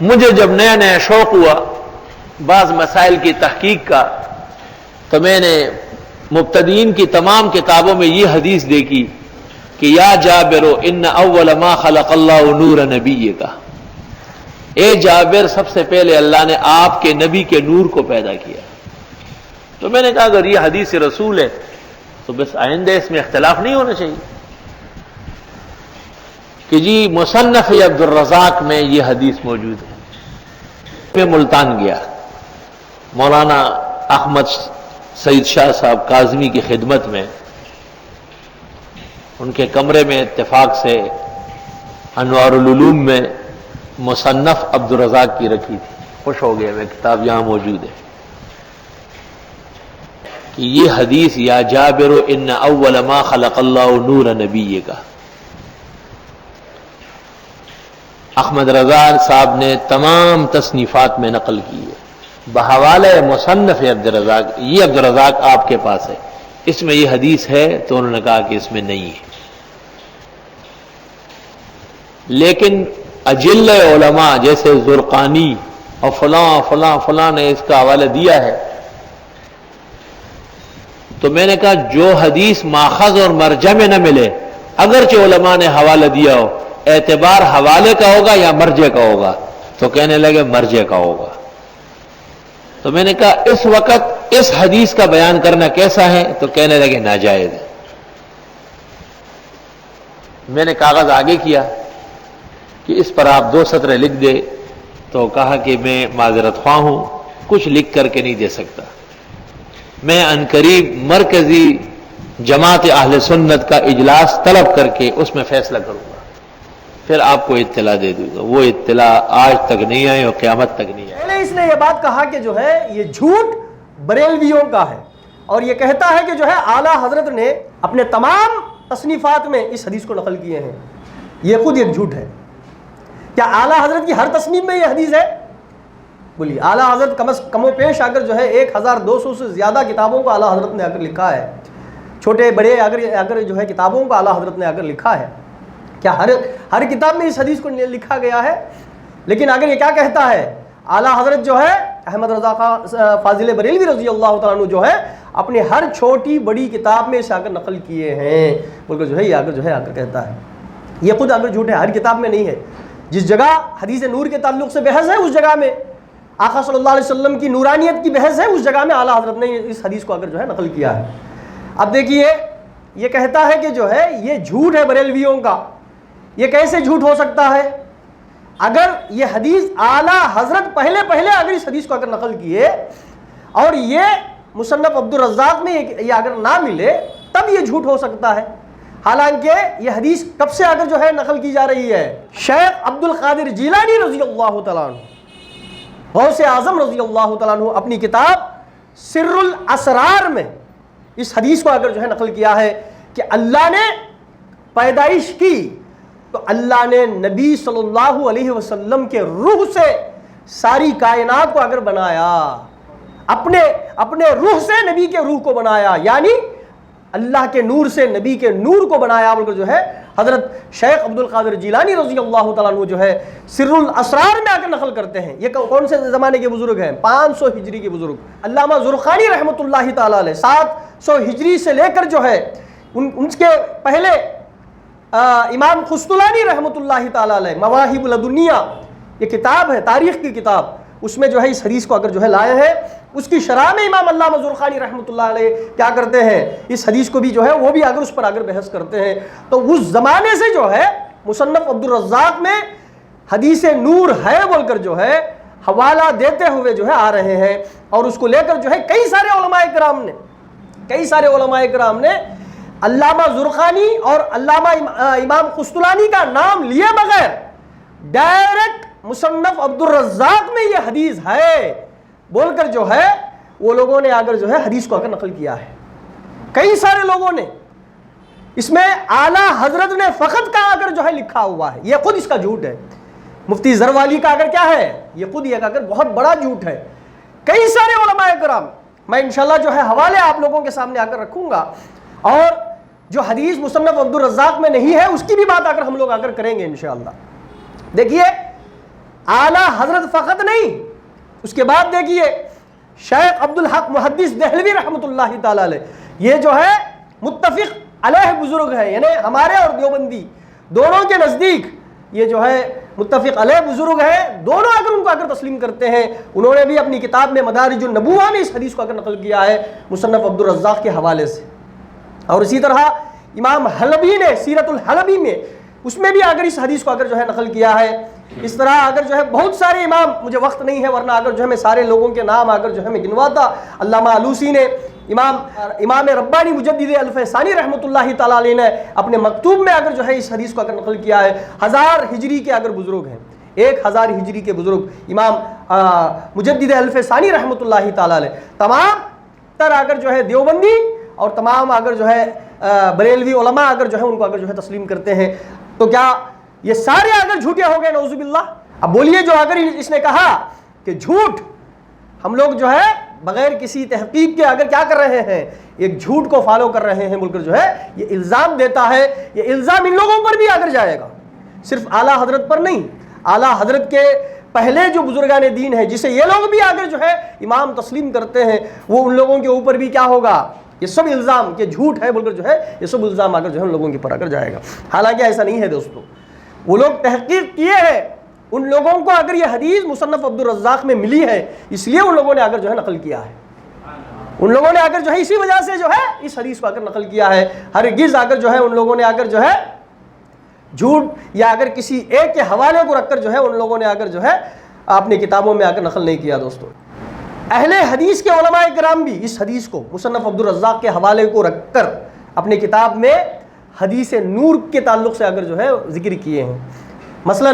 مجھے جب نیا نیا شوق ہوا بعض مسائل کی تحقیق کا تو میں نے مبتدئین کی تمام کتابوں میں یہ حدیث دیکھی کہ یا جابر ان اول ما خلق اللہ نور نبی کا، اے جابر سب سے پہلے اللہ نے آپ کے نبی کے نور کو پیدا کیا۔ تو میں نے کہا اگر یہ حدیث رسول ہے تو بس آئندہ اس میں اختلاف نہیں ہونا چاہیے کہ جی مصنف عبد الرزاق میں یہ حدیث موجود ہے۔ میں ملتان گیا، مولانا احمد سعید شاہ صاحب کاظمی کی خدمت میں، ان کے کمرے میں اتفاق سے انوار العلوم میں مصنف عبد الرزاق کی رکھی تھی۔ خوش ہو گیا، میں کتاب یہاں موجود ہے کہ یہ حدیث یا جابر ان اول ما خلق اللہ نور نبی کا۔ احمد رضا صاحب نے تمام تصنیفات میں نقل کی ہے بحوالہ مصنف عبد الرزاق۔ یہ عبد الرزاق آپ کے پاس ہے، اس میں یہ حدیث ہے؟ تو انہوں نے کہا کہ اس میں نہیں ہے، لیکن اجل علماء جیسے زرقانی اور فلاں فلاں فلاں نے اس کا حوالہ دیا ہے۔ تو میں نے کہا جو حدیث ماخذ اور مرجع میں نہ ملے، اگرچہ علماء نے حوالہ دیا ہو، اعتبار حوالے کا ہوگا یا مرجع کا ہوگا؟ تو کہنے لگے مرجع کا ہوگا۔ تو میں نے کہا اس وقت اس حدیث کا بیان کرنا کیسا ہے؟ تو کہنے لگے ناجائز ہے۔ میں نے کاغذ آگے کیا کہ اس پر آپ 2 سطریں لکھ دے، تو کہا کہ میں معذرت خواہ ہوں، کچھ لکھ کر کے نہیں دے سکتا، میں عنقریب مرکزی جماعت اہل سنت کا اجلاس طلب کر کے اس میں فیصلہ کروں گا، پھر آپ کو اطلاع دے دوں گا۔ وہ اطلاع آج تک نہیں آئی اور قیامت تک نہیں آئی۔ پہلے اس نے یہ بات کہا کہ جو ہے یہ جھوٹ بریلویوں کا ہے، اور یہ کہتا ہے کہ جو ہے اعلیٰ حضرت نے اپنے تمام تصنیفات میں اس حدیث کو نقل کیے ہیں۔ یہ خود ایک جھوٹ ہے۔ کیا اعلیٰ حضرت کی ہر تصنیف میں یہ حدیث ہے؟ بولیے، اعلیٰ حضرت کم و بیش اگر جو ہے 1200 سے زیادہ کتابوں کو اعلیٰ حضرت نے اگر لکھا ہے، چھوٹے بڑے اگر جو ہے کتابوں کو اعلیٰ حضرت نے اگر لکھا ہے، کیا ہر کتاب میں اس حدیث کو لکھا گیا ہے؟ لیکن اگر یہ کیا کہتا ہے اعلیٰ حضرت جو ہے احمد رضا فاضل بریلوی رضی اللہ تعالیٰ عنہ جو ہے اپنے ہر چھوٹی بڑی کتاب میں اسے آ کر نقل کیے ہیں بول کر جو ہے یہ آ کر کہتا ہے، یہ خود اگر جھوٹ ہے، ہر کتاب میں نہیں ہے۔ جس جگہ حدیث نور کے تعلق سے بحث ہے اس جگہ میں، آقا صلی اللہ علیہ وسلم کی نورانیت کی بحث ہے اس جگہ میں اعلیٰ حضرت نے اس حدیث کو اگر جو ہے نقل کیا ہے۔ اب دیکھیے یہ کہتا ہے کہ جو ہے یہ جھوٹ ہے بریلویوں کا۔ یہ کیسے جھوٹ ہو سکتا ہے؟ اگر یہ حدیث اعلیٰ حضرت پہلے اگر اس حدیث کو اگر نقل کیے اور یہ مصنف عبد الرزاق میں یہ اگر نہ ملے تب یہ جھوٹ ہو سکتا ہے۔ حالانکہ یہ حدیث کب سے اگر جو ہے نقل کی جا رہی ہے؟ شیخ عبد القادر جیلانی رضی اللہ تعالیٰ عنہ، غوث اعظم رضی اللہ تعالیٰ عنہ اپنی کتاب سر الاسرار میں اس حدیث کو اگر جو ہے نقل کیا ہے کہ اللہ نے پیدائش کی تو اللہ نے نبی صلی اللہ علیہ وسلم کے روح سے ساری کائنات کو اگر بنایا، اپنے روح سے نبی کے روح کو بنایا، یعنی اللہ کے نور سے نبی کے نور کو بنایا بول کر جو ہے حضرت شیخ عبد القادر جیلانی رضی اللہ تعالیٰ عنہ جو ہے سر الاسرار میں آ کر نقل کرتے ہیں۔ یہ کون سے زمانے کے بزرگ ہیں؟ 500 ہجری کے بزرگ علامہ زرقانی رحمۃ اللہ تعالیٰ علیہ 700 ہجری سے لے کر جو ہے ان کے پہلے امام قسطلانی رحمۃ اللہ تعالیٰ علیہ مواہب لدنیہ یہ کتاب ہے، تاریخ کی کتاب، اس میں جو ہے اس حدیث کو اگر جو ہے لائے ہیں۔ اس کی شرح میں امام علامہ زرقانی رحمۃ اللہ علیہ کیا کرتے ہیں؟ اس حدیث کو بھی جو ہے وہ بھی اگر اس پر اگر بحث کرتے ہیں تو اس زمانے سے جو ہے مصنف عبد الرزاق میں حدیث نور ہے بول کر جو ہے حوالہ دیتے ہوئے جو ہے آ رہے ہیں، اور اس کو لے کر جو ہے کئی سارے علماء کرام نے علامہ زرقانی اور علامہ امام قسطلانی کا نام لیے بغیر ڈائریکٹ مصنف عبد الرزاق میں یہ حدیث ہے بول کر جو ہے وہ لوگوں نے اگر جو ہے حدیث کو اگر نقل کیا ہے۔ کئی سارے لوگوں نے اس میں اعلیٰ حضرت نے فقط کا اگر جو ہے لکھا ہوا ہے، یہ خود اس کا جھوٹ ہے۔ مفتی زروالی کا اگر کیا ہے، یہ خود یہ اگر بہت بڑا جھوٹ ہے۔ کئی سارے علماء کرام، میں انشاءاللہ جو ہے حوالے آپ لوگوں کے سامنے آ کر رکھوں گا، اور جو حدیث مصنف عبد الرزاق میں نہیں ہے اس کی بھی بات اگر ہم لوگ اگر کریں گے انشاءاللہ۔ دیکھیے اعلیٰ حضرت فقط نہیں، اس کے بعد دیکھیے شیخ عبدالحق محدث دہلوی رحمۃ اللہ تعالی علیہ، یہ جو ہے متفق علیہ بزرگ ہے، یعنی ہمارے اور دیوبندی دونوں کے نزدیک یہ جو ہے متفق علیہ بزرگ ہے، دونوں اگر ان کو اگر تسلیم کرتے ہیں۔ انہوں نے بھی اپنی کتاب میں مدارج النبوہ میں اس حدیث کو اگر نقل کیا ہے مصنف عبدالرزاق کے حوالے سے، اور اسی طرح امام حلبی نے سیرت الحلبی میں اس میں بھی اگر اس حدیث کو اگر جو ہے نقل کیا ہے۔ اس طرح اگر جو ہے بہت سارے امام، مجھے وقت نہیں ہے ورنہ اگر جو ہے میں سارے لوگوں کے نام اگر جو ہے میں گنواتا، علامہ آلوسی نے، امام ربانی مجدد الفسانی رحمۃ اللہ تعالی علیہ نے اپنے مکتوب میں اگر جو ہے اس حدیث کو اگر نقل کیا ہے۔ 1000 ہجری کے اگر بزرگ ہیں، 1000 ہجری کے بزرگ امام مجدد الفسانی رحمۃ اللہ تعالی علیہ، تمام تر اگر جو ہے دیوبندی اور تمام اگر جو ہے بریلوی علماء اگر جو ہے ان کو اگر جو ہے تسلیم کرتے ہیں، تو کیا یہ سارے اگر جھوٹے ہو گئے نعوذ باللہ؟ اب بولیے جو اگر اس نے کہا کہ جھوٹ ہم لوگ جو ہے بغیر کسی تحقیق کے اگر کیا کر رہے ہیں، ایک جھوٹ کو فالو کر رہے ہیں بول کر جو ہے یہ الزام دیتا ہے، یہ الزام ان لوگوں پر بھی اگر جائے گا، صرف اعلیٰ حضرت پر نہیں، اعلیٰ حضرت کے پہلے جو بزرگان دین ہیں جسے یہ لوگ بھی اگر جو ہے امام تسلیم کرتے ہیں، وہ ان لوگوں کے اوپر بھی کیا ہوگا، یہ سب الزام کہ جھوٹ ہے بول کر جو ہے یہ سب الزام اگر جو ہے ان لوگوں کے پر اگر جائے گا۔ حالانکہ ایسا نہیں ہے دوستو، وہ لوگ تحقیق کیے ہیں، ان لوگوں کو اگر یہ حدیث مصنف عبدالرزاق میں ملی ہے اس لیے ان لوگوں نے اگر جو ہے نقل کیا ہے، ان لوگوں نے اگر جو ہے اسی وجہ سے جو ہے اس حدیث کو اگر نقل کیا ہے۔ ہرگز اگر جو ہے ان لوگوں نے اگر جو ہے جھوٹ یا اگر کسی ایک کے حوالے کو رکھ کر جو ہے ان لوگوں نے اگر جو ہے اپنی کتابوں میں اگر نقل نہیں کیا۔ دوستو اہل حدیث کے علماء کرام بھی اس حدیث کو مصنف عبدالرزاق کے حوالے کو رکھ کر اپنی کتاب میں حدیث نور کے تعلق سے اگر جو ہے ذکر کیے ہیں۔ مثلا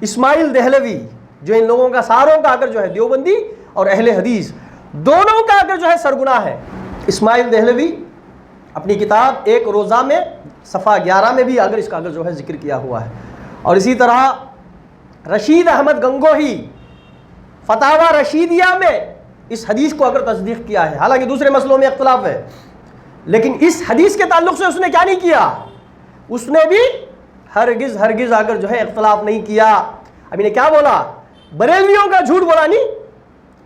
اسماعیل دہلوی جو ان لوگوں کا ساروں کا اگر جو ہے دیوبندی اور اہل حدیث دونوں کا اگر جو ہے سرگناہ ہے، اسماعیل دہلوی اپنی کتاب ایک روزہ میں صفحہ 11 میں بھی اگر اس کا اگر جو ہے ذکر کیا ہوا ہے، اور اسی طرح رشید احمد گنگوہی فتاوی رشیدیہ میں اس حدیث کو اگر تصدیق کیا ہے، حالانکہ دوسرے مسئلوں میں اختلاف ہے، لیکن اس حدیث کے تعلق سے اس نے کیا نہیں کیا، اس نے بھی ہرگز اگر جو ہے اختلاف نہیں کیا۔ ابھی نے کیا بولا، بریلویوں کا جھوٹ بولا نہیں،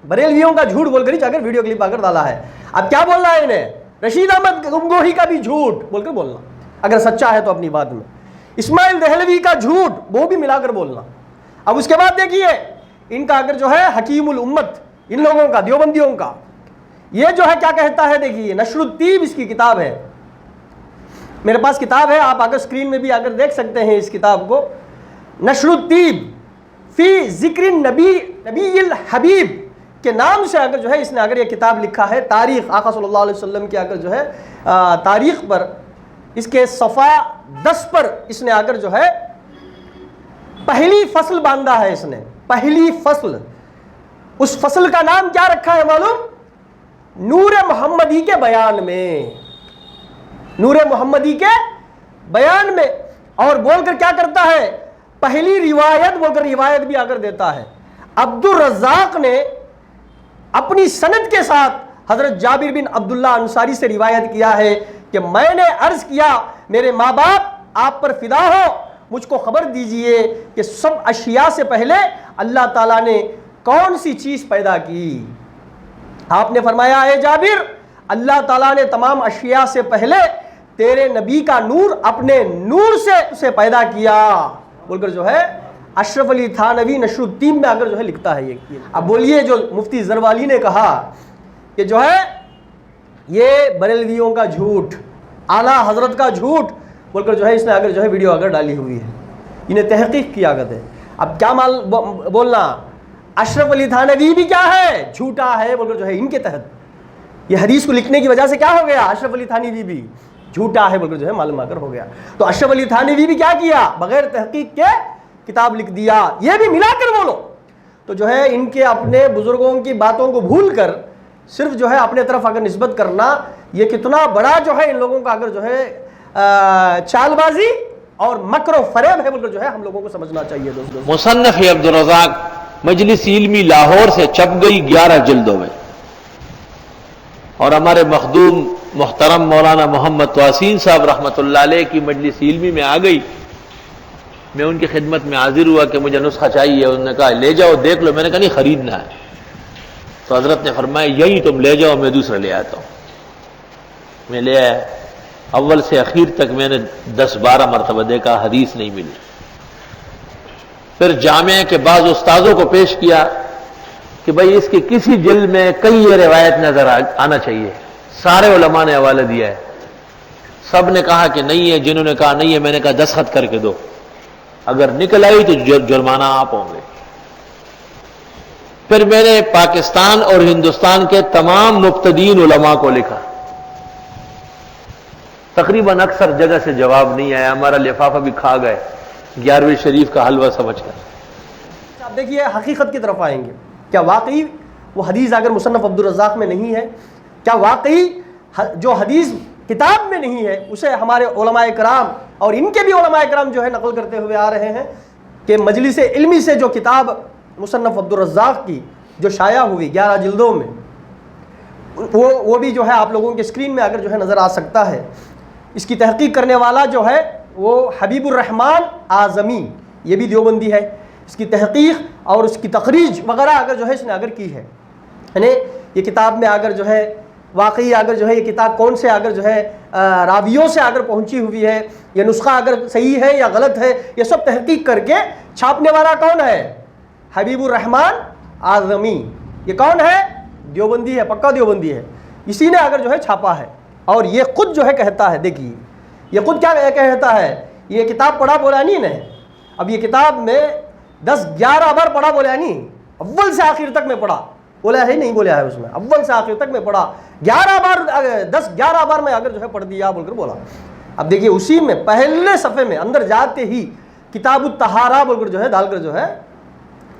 بریلویوں کا جھوٹ بول کر اگر ویڈیو کلپ اگر ڈالا ہے، اب کیا بولنا ہے انہیں، رشید احمد گنگوہی کا بھی جھوٹ بول کر بولنا اگر سچا ہے تو اپنی بات میں، اسماعیل دہلوی کا جھوٹ وہ بھی ملا کر بولنا۔ اب اس کے بعد دیکھیے ان کا اگر جو ہے حکیم الامت ان لوگوں کا دیوبندیوں کا یہ جو ہے کیا کہتا ہے، دیکھیے نشر الطیب اس کی کتاب ہے، میرے پاس کتاب ہے، آپ اگر اسکرین میں بھی اگر دیکھ سکتے ہیں اس کتاب کو، نشر الطیب فی ذکر نبی الحبیب کے نام سے اگر جو ہے اس نے اگر یہ کتاب لکھا ہے، تاریخ آقا صلی اللہ علیہ وسلم کی اگر جو ہے تاریخ پر، اس کے صفحہ 10 پر اس نے اگر جو ہے پہلی فصل باندھا ہے، اس نے پہلی فصل، اس فصل کا نام کیا رکھا ہے معلوم، نور محمدی کے بیان میں، نور محمدی کے بیان میں، اور بول کر کیا کرتا ہے، پہلی روایت بول کر روایت بھی اگر دیتا ہے۔ عبدالرزاق نے اپنی سند کے ساتھ حضرت جابر بن عبداللہ انصاری سے روایت کیا ہے کہ میں نے عرض کیا میرے ماں باپ آپ پر فدا ہو، مجھ کو خبر دیجئے کہ سب اشیاء سے پہلے اللہ تعالیٰ نے کون سی چیز پیدا کی؟ آپ نے فرمایا اے جابر، اللہ تعالیٰ نے تمام اشیاء سے پہلے تیرے نبی کا نور اپنے نور سے پیدا کیا بول کر جو ہے اشرف علی تھانوی نشر الطیب میں اگر جو ہے لکھتا ہے یہ۔ اب بولیے جو مفتی زروالی نے کہا کہ جو ہے یہ بریلویوں کا جھوٹ، اعلیٰ حضرت کا جھوٹ بول کر جو ہے اس نے اگر جو ہے ویڈیو اگر ڈالی ہوئی ہے، انہیں تحقیق کیا کرتے۔ اب کیا بولنا، اشرف علی تھانوی بھی کیا ہے، جھوٹا ہے بول کر جو ہے ان کے تحت یہ حدیث کو لکھنے کی وجہ سے کیا ہو گیا، اشرف علی تھانوی بھی جھوٹا ہے بول کر جو ہے معلوم اگر ہو گیا۔ تو اشرف علی تھانوی بھی کیا کیا، بغیر تحقیق کے کتاب لکھ دیا، یہ بھی ملا کر بولو۔ تو جو ہے ان کے اپنے بزرگوں کی باتوں کو بھول کر صرف جو ہے اپنے طرف اگر نسبت کرنا، یہ کتنا بڑا جو ہے ان لوگوں کا اگر جو ہے چال بازی اور مکر و فریب ہے بول کر جو ہے ہم لوگوں کو سمجھنا چاہیے۔ دوستو مصنف عبدالرزاق مجلس علمی لاہور سے چھپ گئی 11 جلدوں میں، اور ہمارے مخدوم محترم مولانا محمد توسین صاحب رحمۃ اللہ علیہ کی مجلس علمی میں آ گئی، میں ان کی خدمت میں حاضر ہوا کہ مجھے نسخہ چاہیے، انہوں نے کہا لے جاؤ دیکھ لو، میں نے کہا نہیں خریدنا ہے، تو حضرت نے فرمایا یہی تم لے جاؤ، میں دوسرا لے آتا ہوں۔ میں لے آیا، اول سے اخیر تک میں نے 10-12 مرتبہ دیکھا، حدیث نہیں ملی۔ پھر جامعہ کے بعض استاذوں کو پیش کیا کہ بھائی اس کی کسی جلد میں کئی یہ روایت نظر آنا چاہیے، سارے علماء نے حوالہ دیا ہے، سب نے کہا کہ نہیں ہے، جنہوں نے کہا نہیں ہے میں نے کہا دستخط کر کے دو، اگر نکل آئی تو جرمانہ آپ ہوں گے۔ پھر میں نے پاکستان اور ہندوستان کے تمام مبتدئین علماء کو لکھا، تقریباً اکثر جگہ سے جواب نہیں آیا، ہمارا لفافہ بھی کھا گئے 11ویں شریف کا حلوہ سمجھ کر۔ آپ دیکھیے حقیقت کی طرف آئیں گے، کیا واقعی وہ حدیث اگر مصنف عبدالرزاق میں نہیں ہے، کیا واقعی جو حدیث کتاب میں نہیں ہے اسے ہمارے علماء کرام اور ان کے بھی علماء کرام جو ہے نقل کرتے ہوئے آ رہے ہیں کہ مجلس علمی سے جو کتاب مصنف عبدالرزاق کی جو شائع ہوئی 11 جلدوں میں، وہ بھی جو ہے آپ لوگوں کے اسکرین میں اگر جو ہے نظر آ سکتا ہے۔ اس کی تحقیق کرنے والا جو ہے وہ حبیب الرحمن اعظمی، یہ بھی دیوبندی ہے، اس کی تحقیق اور اس کی تخریج وغیرہ اگر جو ہے اس نے اگر کی ہے، یعنی یہ کتاب میں اگر جو ہے واقعی اگر جو ہے یہ کتاب کون سے اگر جو ہے راویوں سے اگر پہنچی ہوئی ہے، یہ نسخہ اگر صحیح ہے یا غلط ہے، یہ سب تحقیق کر کے چھاپنے والا کون ہے؟ حبیب الرحمن اعظمی۔ یہ کون ہے؟ دیوبندی ہے، پکا دیوبندی ہے، اسی نے اگر جو ہے چھاپا ہے، اور یہ خود جو ہے کہتا ہے، دیکھیے یہ خود کیا کہتا ہے، یہ کتاب پڑھا بولا نہیں نے، اب یہ کتاب میں 10-11 بار پڑھا بولا نہیں، اول سے آخر تک میں پڑھا بولا ہے، نہیں بولا ہے اس میں، اول سے آخر تک میں پڑھا 10-11 بار میں اگر جو ہے پڑھ دیا بول کر بولا۔ اب دیکھیے اسی میں پہلے صفحے میں اندر جاتے ہی کتاب الطہارہ بول کر جو ہے ڈال کر جو ہے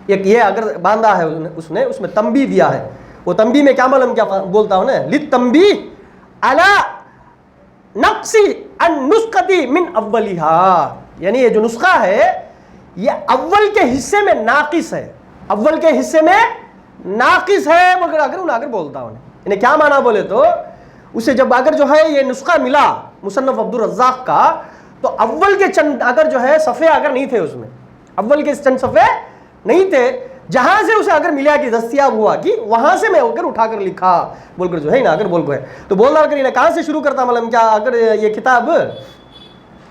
ایک یہ اگر باندھا ہے اس نے، اس میں تنبیہ دیا ہے، وہ تنبیہ میں کیا معلوم کیا بولتا ہوں نا، للتنبیہ علی نقص النسخۃ من اولھا، یعنی یہ جو نسخہ ہے یہ اول کے حصے میں ناقص ہے، اول کے حصے میں ناقص ہے بول کر اگر بولتا ہوں، یعنی کیا معنی بولے تو اسے جب اگر جو ہے یہ نسخہ ملا مصنف عبدالرزاق کا، تو اول کے چند اگر جو ہے صفحے اگر نہیں تھے، اس میں اول کے چند صفحے نہیں تھے، جہاں سے اسے اگر ملا کہ دستیاب ہوا کہ وہاں سے میں اگر اٹھا کر لکھا بول کر جو ہے نا اگر بول گئے، تو بول رہا کہ کہاں سے شروع کرتا مطلب کیا، اگر یہ کتاب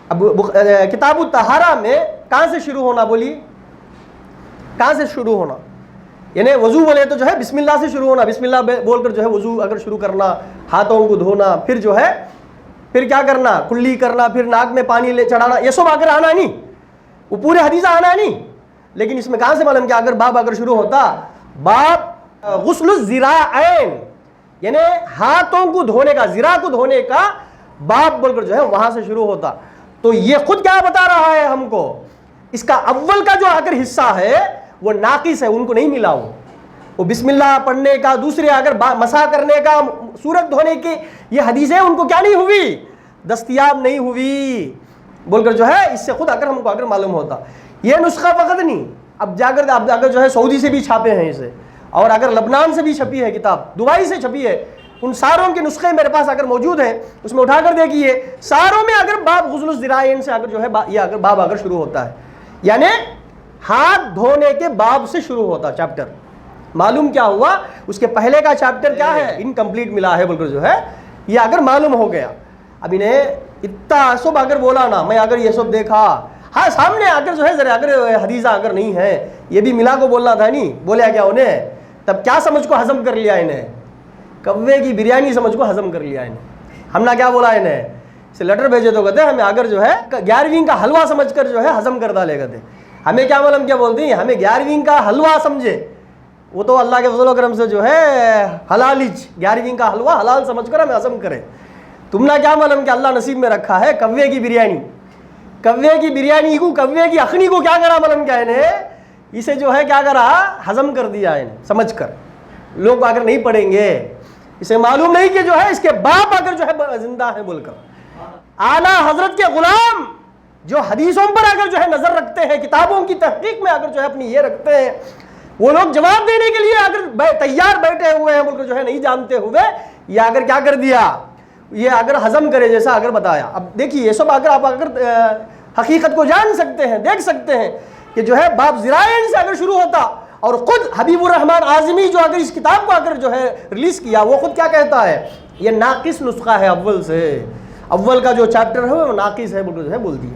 اب کتاب الطہارہ میں کہاں سے شروع ہونا، بولی کہاں سے شروع ہونا، یعنی وضو بولے تو جو ہے بسم اللہ سے شروع ہونا، بسم اللہ بول کر جو ہے وضو اگر شروع کرنا، ہاتھوں کو دھونا، پھر جو ہے پھر کیا کرنا، کلی کرنا، پھر ناک میں پانی لے چڑھانا، یہ سب اگر آنا نہیں، وہ پورے حدیث آنا نہیں، لیکن اس میں کہاں سے معلوم کیا اگر باب اگر شروع ہوتا، باب غسل الذراعین، یعنی ہاتھوں کو دھونے کا، ذرا کو دھونے کا باب بول کر جو ہے وہاں سے شروع ہوتا، تو یہ خود کیا بتا رہا ہے ہم کو، اس کا اول کا جو اگر حصہ ہے وہ ناقص ہے، ان کو نہیں ملا، وہ بسم اللہ پڑھنے کا، دوسرے اگر مسح کرنے کا، صورت دھونے کی یہ حدیثیں ان کو کیا نہیں ہوئی، دستیاب نہیں ہوئی بول کر جو ہے، اس سے خود اگر ہم کو اگر معلوم ہوتا۔ یہ نسخہ فقط نہیں، اب جا کر اگر جو ہے سعودی سے بھی چھاپے ہیں اسے، اور اگر لبنان سے بھی چھپی ہے کتاب، دبئی سے چھپی ہے، ان ساروں کے نسخے میرے پاس اگر موجود ہیں، اس میں اٹھا کر دیکھیے، ساروں میں اگر باب غسل الذراعین سے اگر جو ہے یہ اگر باب اگر شروع ہوتا ہے، یعنی ہاتھ دھونے کے باب سے شروع ہوتا چیپٹر۔ معلوم کیا ہوا، اس کے پہلے کا چیپٹر کیا ہے، انکمپلیٹ ملا ہے بول کر جو ہے یہ اگر معلوم ہو گیا۔ اب انہیں اتنا سب اگر بولا نا، میں اگر یہ سب دیکھا، ہاں سامنے اگر جو ہے ذرا اگر حدیثہ اگر نہیں ہے، یہ بھی ملا کو بولنا تھا نہیں، بولیا کیا انہیں، تب کیا سمجھ کو ہضم کر لیا انہیں، کوے کی بریانی سمجھ کو ہضم کر لیا انہیں۔ ہم نے کیا بولا انہیں، اسے لیٹر بھیجے تو کہتے ہیں ہمیں اگر جو ہے 11ویں کا حلوہ سمجھ کر جو ہے ہضم کر ڈالے کہتے، ہمیں کیا معلوم کیا بولتی ہیں، ہمیں 11ویں کا حلوہ سمجھے، وہ تو اللہ کے فضل و کرم سے جو ہے حلال 11ویں کا حلوہ حلال سمجھ کر ہمیں ہضم کرے۔ تم نے کیا معلوم کہ اللہ نصیب میں رکھا ہے کوے کی بریانی، کوے کی بریانی کو، کوے کی اخنی کو کیا کرا معلوم کیا انہیں، اسے جو ہے کیا کرا، ہضم کر دیا انہیں سمجھ کر۔ لوگ اگر نہیں پڑھیں گے، اسے معلوم نہیں کہ جو ہے اس کے باپ اگر جو ہے زندہ ہے بول کر۔ اعلیٰ حضرت کے غلام جو حدیثوں پر اگر جو ہے نظر رکھتے ہیں، کتابوں کی تحقیق میں اگر جو ہے اپنی یہ رکھتے ہیں، وہ لوگ جواب دینے کے لیے اگر تیار بیٹھے ہوئے ہیں بول کر جو ہے نہیں جانتے ہوئے، یا اگر کیا کر دیا، یہ اگر ہضم کرے جیسا اگر بتایا۔ اب دیکھیے یہ سب اگر آپ اگر حقیقت کو جان سکتے ہیں، دیکھ سکتے ہیں کہ جو ہے باب ذرائع سے اگر شروع ہوتا، اور خود حبیب الرحمن اعظمی جو اگر اس کتاب کو اگر جو ہے ریلیز کیا، وہ خود کیا کہتا ہے؟ یہ ناقص نسخہ ہے، اول سے اول کا جو چیپٹر ہے وہ ناقص ہے جو ہے بول دیا۔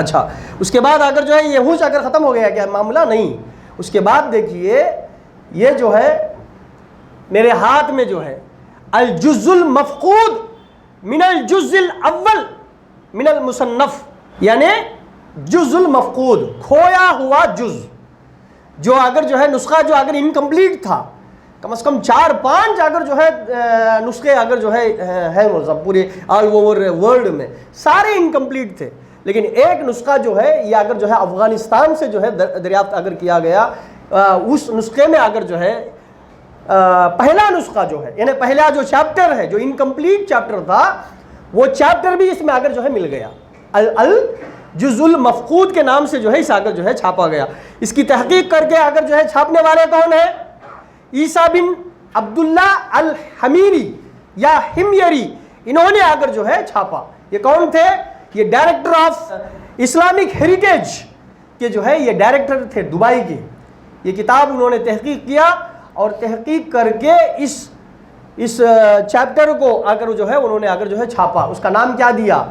اچھا، اس کے بعد اگر جو ہے یہ ہوش اگر ختم ہو گیا کیا معاملہ؟ نہیں، اس کے بعد دیکھیے یہ جو ہے میرے ہاتھ میں جو ہے الجزء المفقود من الجزء الاول من المصنف، یعنی جزء المفقود، کھویا ہوا جز، جو اگر جو ہے نسخہ جو اگر انکمپلیٹ تھا، کم از کم 4-5 اگر جو ہے نسخے اگر جو ہے پورے آل اوور ورلڈ میں سارے انکمپلیٹ تھے، لیکن ایک نسخہ جو ہے یہ اگر جو ہے افغانستان سے جو ہے دریافت اگر کیا گیا، اس نسخے میں اگر جو ہے پہلا نسخہ جو ہے، یعنی پہلا جو چیپٹر ہے جو انکمپلیٹ چیپٹر تھا، وہ چیپٹر بھی اس میں اگر جو ہے مل گیا، الجزء المفقود کے نام سے جو ہے اس اگر جو ہے چھاپا گیا۔ اس کی تحقیق کر کے اگر جو ہے چھاپنے والے کون ہیں؟ عیسیٰ بن عبداللہ الحمیری یا ہمیری، انہوں نے اگر جو ہے چھاپا۔ یہ کون تھے؟ یہ ڈائریکٹر آف اسلامک ہیریٹیج کے جو ہے یہ ڈائریکٹر تھے دبئی کے۔ یہ کتاب انہوں نے تحقیق کیا اور تحقیق کر کے اس چیپٹر کو اگر جو ہے انہوں نے اگر جو ہے چھاپا۔ اس کا نام کیا دیا؟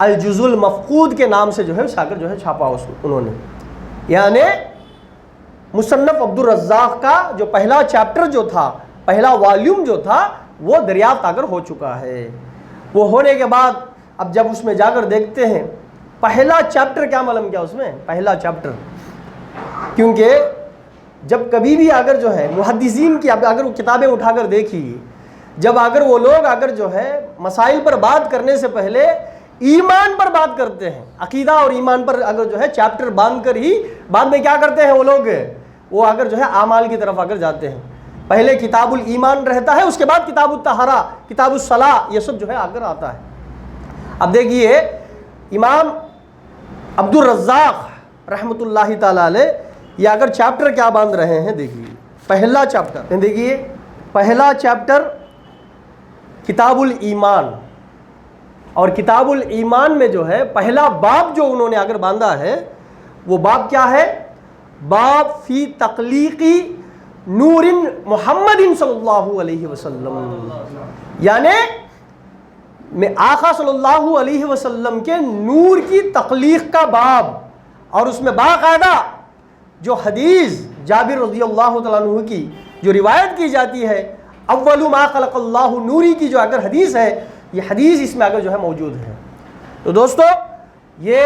الجزء المفقود کے نام سے جو ہے اس اگر جو ہے چھاپا انہوں نے۔ یعنی مصنف عبد الرزاق کا جو پہلا چیپٹر جو تھا، پہلا والیوم جو تھا، وہ دریافت اگر ہو چکا ہے۔ وہ ہونے کے بعد اب جب اس میں جا کر دیکھتے ہیں پہلا چیپٹر کیا معلوم کیا اس میں؟ پہلا چیپٹر، کیونکہ جب کبھی بھی اگر جو ہے محدثین کی اگر وہ کتابیں اٹھا کر دیکھیے، جب اگر وہ لوگ اگر جو ہے مسائل پر بات کرنے سے پہلے ایمان پر بات کرتے ہیں، عقیدہ اور ایمان پر اگر جو ہے چیپٹر باندھ کر ہی بعد میں کیا کرتے ہیں وہ لوگ؟ وہ اگر جو ہے اعمال کی طرف اگر جاتے ہیں۔ پہلے کتاب الایمان رہتا ہے، اس کے بعد کتاب الطہارہ، کتاب الصلاۃ، یہ سب جو ہے آگر آتا ہے۔ اب دیکھیے امام عبد الرزاق رحمۃ اللہ تعالی علیہ یہ اگر چیپٹر کیا باندھ رہے ہیں، دیکھیے پہلا چیپٹر، دیکھیے پہلا چیپٹر کتاب الایمان، اور کتاب الایمان میں جو ہے پہلا باب جو انہوں نے اگر باندھا ہے وہ باب کیا ہے؟ باب فی تخلیقی نور محمد صلی اللہ علیہ وسلم، یعنی میں آقا صلی اللہ علیہ وسلم کے نور کی تخلیق کا باب، اور اس میں باقاعدہ جو حدیث جابر رضی اللہ تعالیٰ عنہ کی جو روایت کی جاتی ہے، اول ما خلق اللہ نوری کی جو اگر حدیث ہے، یہ حدیث اس میں اگر جو ہے موجود ہے۔ تو دوستو یہ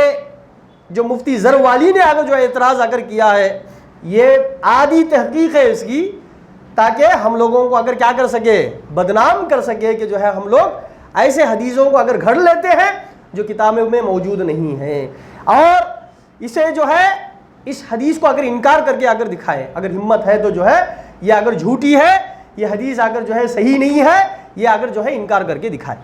جو مفتی زروالی نے اگر جو اعتراض اگر کیا ہے، یہ آدھی تحقیق ہے اس کی، تاکہ ہم لوگوں کو اگر کیا کر سکے؟ بدنام کر سکے کہ جو ہے ہم لوگ ایسے حدیثوں کو اگر گھڑ لیتے ہیں جو کتابوں میں موجود نہیں ہیں، اور اسے جو ہے اس حدیث کو اگر انکار کر کے اگر دکھائے، اگر ہمت ہے تو جو ہے یہ اگر جھوٹی ہے، یہ حدیث اگر جو ہے صحیح نہیں ہے، یہ اگر جو ہے انکار کر کے دکھائے،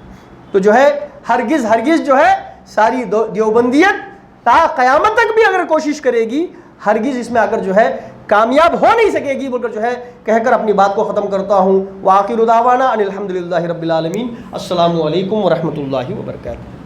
تو جو ہے ہرگز جو ہے ساری دیوبندیت تا قیامت تک بھی اگر کوشش کرے گی، ہرگز اس میں اگر جو ہے کامیاب ہو نہیں سکے گی، بول کر جو ہے کہہ کر اپنی بات کو ختم کرتا ہوں۔ وآخر دعوانا ان الحمدللہ رب العالمین۔ السلام علیکم ورحمۃ اللہ وبرکاتہ۔